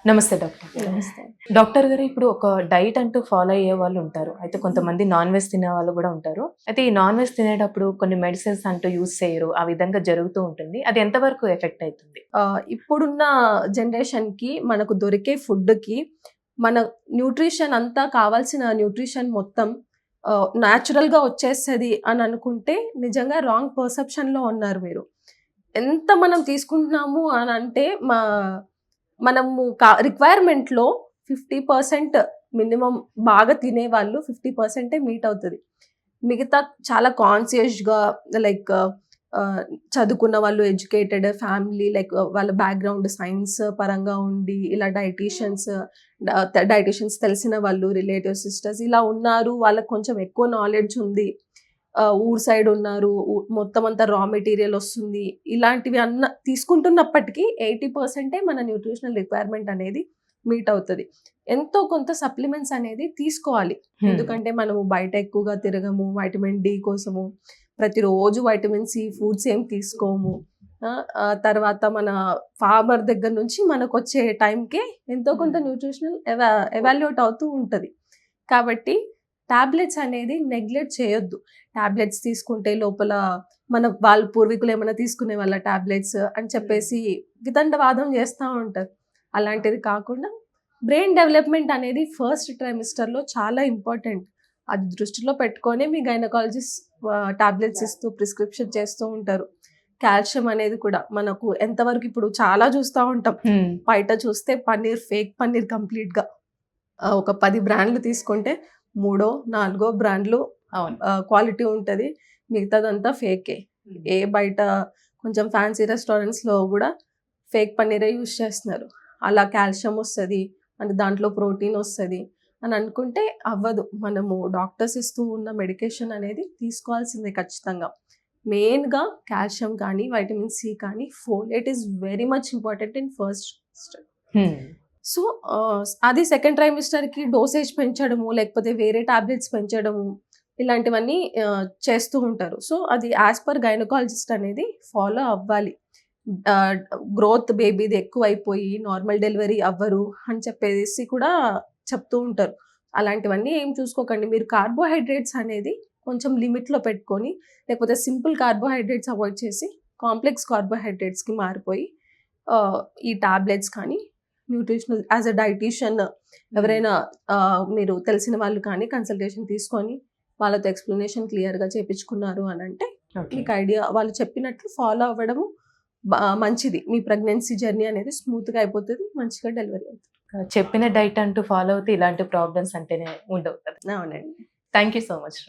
నమస్తే డాక్టర్. నమస్తే. డాక్టర్ గారు, ఇప్పుడు ఒక డైట్ అంటూ ఫాలో అయ్యే వాళ్ళు ఉంటారు. అయితే కొంతమంది నాన్ వెజ్ తినే వాళ్ళు కూడా ఉంటారు. అయితే ఈ నాన్ వెజ్ తినేటప్పుడు కొన్ని మెడిసిన్స్ అంటూ యూజ్ చేయరు. ఆ విధంగా జరుగుతూ ఉంటుంది. అది ఎంతవరకు ఎఫెక్ట్ అవుతుంది? ఇప్పుడున్న జనరేషన్‌కి మనకు దొరికే ఫుడ్‌కి మన న్యూట్రిషన్ అంతా కావాల్సిన న్యూట్రిషన్ మొత్తం న్యాచురల్‌గా వచ్చేస్తది అని అనుకుంటే నిజంగా రాంగ్ పర్సెప్షన్‌లో ఉన్నారు మీరు. ఎంత మనం తీసుకుంటున్నాము అని అంటే మనము రిక్వైర్మెంట్‌లో 50% మినిమమ్ బాగా తినేవాళ్ళు 50% మీట్ అవుతది. మిగతా చాలా కాన్షియస్‌గా లైక్ చదువుకున్న వాళ్ళు, ఎడ్యుకేటెడ్ ఫ్యామిలీ, లైక్ వాళ్ళ బ్యాక్‌గ్రౌండ్ సైన్స్ పరంగా ఉండి ఇలా డైటీషియన్స్ తెలిసిన వాళ్ళు, రిలేటివ్స్, సిస్టర్స్ ఇలా ఉన్నారు. వాళ్ళకి కొంచెం ఎక్కువ నాలెడ్జ్ ఉంది. ఊరు సైడ్ ఉన్నారు. మొత్తం అంతా రా మెటీరియల్ వస్తుంది. ఇలాంటివి తీసుకుంటున్నప్పటికీ 80% మన న్యూట్రిషనల్ రిక్వైర్మెంట్ అనేది మీట్ అవుతది. ఎంతో కొంత సప్లిమెంట్స్ అనేది తీసుకోవాలి. ఎందుకంటే మనము బయట ఎక్కువగా తిరగము. వైటమిన్ డి కోసము ప్రతిరోజు వైటమిన్ సి ఫుడ్స్ ఏం తీసుకోము. తర్వాత మన ఫార్మర్ దగ్గర నుంచి మనకొచ్చే టైంకే ఎంతో కొంత న్యూట్రిషనల్ ఎవాల్యుయేట్ అవుతూ ఉంటది. కాబట్టి టాబ్లెట్స్ అనేది నెగ్లెక్ట్ చేయొద్దు. టాబ్లెట్స్ తీసుకుంటే లోపల వాళ్ళ పూర్వీకులు ఏమైనా తీసుకునే వాళ్ళ టాబ్లెట్స్ అని చెప్పేసి వితండవాదం చేస్తూ ఉంటారు. అలాంటిది కాకుండా బ్రెయిన్ డెవలప్మెంట్ అనేది ఫస్ట్ ట్రైమిస్టర్లో చాలా ఇంపార్టెంట్. అది దృష్టిలో పెట్టుకొని మీ గైనకాలజిస్ట్ టాబ్లెట్స్ ఇస్తూ ప్రిస్క్రిప్షన్ చేస్తూ ఉంటారు. కాల్షియం అనేది కూడా మనకు ఎంతవరకు ఇప్పుడు చాలా చూస్తూ ఉంటాం. బయట చూస్తే ఫేక్ పన్నీర్ కంప్లీట్గా ఒక 10 బ్రాండ్లు తీసుకుంటే 3-4 బ్రాండ్లు క్వాలిటీ ఉంటుంది. మిగతాదంతా ఫేకే. బయట కొంచెం ఫ్యాన్సీ రెస్టారెంట్స్లో కూడా ఫేక్ పన్నీరే యూజ్ చేస్తున్నారు. అలా కాల్షియం వస్తుంది అని, దాంట్లో ప్రోటీన్ వస్తుంది అని అనుకుంటే అవ్వదు. మనము డాక్టర్స్ ఇస్తూ ఉన్న మెడికేషన్ అనేది తీసుకోవాల్సిందే ఖచ్చితంగా. మెయిన్గా కాల్షియం కానీ, వైటమిన్ సి కానీ, folate is very much important in first step. So అది సెకండ్ ట్రైమిస్టర్కి డోసేజ్ పెంచడము, లేకపోతే వేరే టాబ్లెట్స్ పెంచడము, ఇలాంటివన్నీ చేస్తూ ఉంటారు. సో అది యాజ్ పర్ గైనకాలజిస్ట్ అనేది ఫాలో అవ్వాలి. గ్రోత్ బేబీది ఎక్కువ అయిపోయి నార్మల్ డెలివరీ అవ్వరు అని చెప్పేసి కూడా చెప్తూ ఉంటారు. అలాంటివన్నీ ఏం చూసుకోకండి. మీరు కార్బోహైడ్రేట్స్ అనేది కొంచెం లిమిట్లో పెట్టుకొని, లేకపోతే సింపుల్ కార్బోహైడ్రేట్స్ అవాయిడ్ చేసి కాంప్లెక్స్ కార్బోహైడ్రేట్స్కి మారిపోయి ఈ టాబ్లెట్స్ కానీ, న్యూట్రిషనల్ యాజ్ అ డైటీషియన్ ఎవరైనా మీరు తెలిసిన వాళ్ళు కానీ కన్సల్టేషన్ తీసుకొని వాళ్ళతో ఎక్స్ప్లెనేషన్ క్లియర్గా చేయించుకున్నారు అని అంటే మీకు ఐడియా వాళ్ళు చెప్పినట్లు ఫాలో అవ్వడము మంచిది. మీ ప్రెగ్నెన్సీ జర్నీ అనేది స్మూత్గా అయిపోతుంది, మంచిగా డెలివరీ అవుతుంది. చెప్పిన డైట్ అంటూ ఫాలో అవుతే ఇలాంటి ప్రాబ్లమ్స్ అంటేనే ఉండవు కదా. అవునండి. Thank you so much.